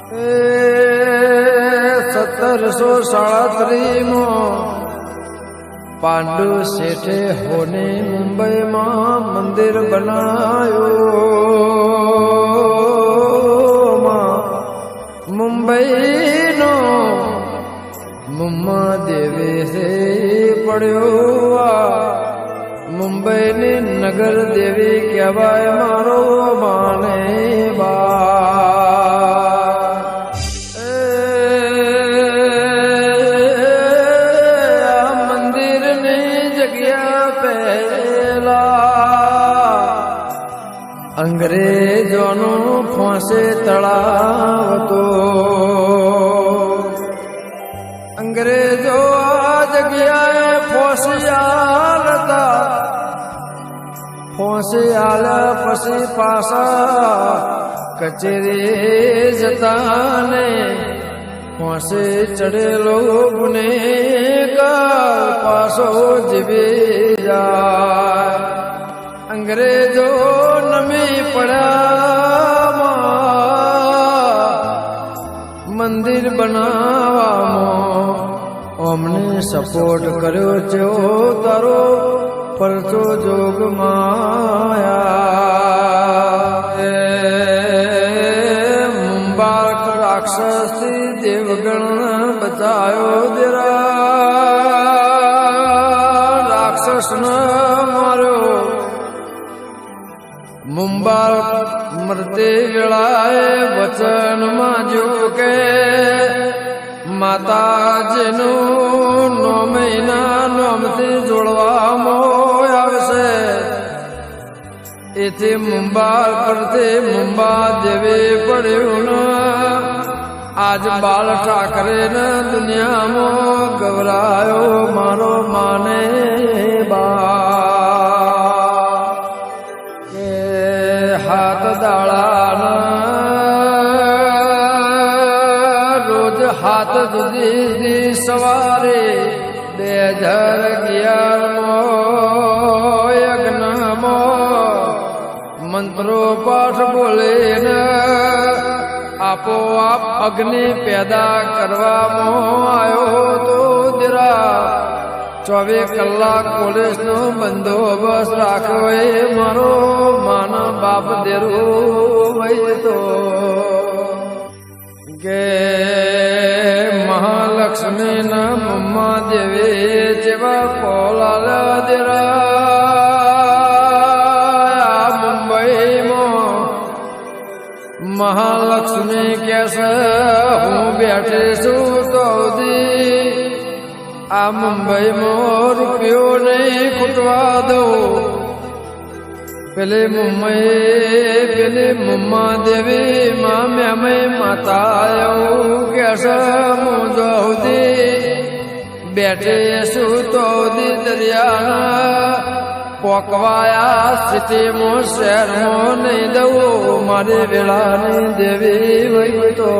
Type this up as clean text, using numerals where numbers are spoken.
1737 પાંડુ શેઠે હોને મુંબઈમાં મંદિર બનાવ્યું. મુંબઈનો મુમ્મા દેવે સે પડ્યો. મુંબઈની નગર દેવી કહેવાય મારો માને અંગ્રેજોનું ફોસે તળાવ તો. અંગ્રેજો આ જગ્યાએ ફોસિયાલ હતા. ફોસિયાલ પછી પાછા કચેરી જતા ને ફોસે ચડેલો ગુનેગાર પાછો જીવી જાય. અંગ્રેજો નમી પડ્યા મંદિર બનાવવામાં અમને સપોર્ટ કર્યો છે. તારો પરચો જોગ માયા. મુંબારક રાક્ષસથી દેવગણ બચાયો દેરા. રાક્ષસ ન માર્યો. મુંબારક મરતે વેળાએ વચનમાં જો કે માતાજીનું નોમૈના નોમથી જોડવામાં આવશે. એથી મુંબા પરથી મુંબા દેવી પડ્યું. આજ બાલ ઠાકરે દુનિયામાં ગવરાયો મારો માને હાથ દાળાના રોજ હાથ જુદી સવારે 2011 યજ્ઞમાં મંત્રો પાઠ બોલે ને આપોઆપ અગ્નિ પેદા કરવામાં આવ્યો તો દીરા. 24 કલાક પોલીસનો બંદોબસ્ત રાખવો એ મારો માના બાપ દેરું હોય તો. કે મહાલક્ષ્મીના મમ્મા દેવી જેવા પોલાલા દેરા. મુંબઈમાં મહાલક્ષ્મી કહેશે હું બેઠી છું તો આ મુંબઈમાં રૂપિયો નહીં ખૂટવા દઉં. પેલી મુમ્મા દેવી માં મેમે માતા એવું કહેશે હું જઉદી બેઠી છું તો દરિયા પોકવાયા સ્થિતિમાં શહેરમાં નહીં દઉં. મારી વેળાની દેવી હોય તો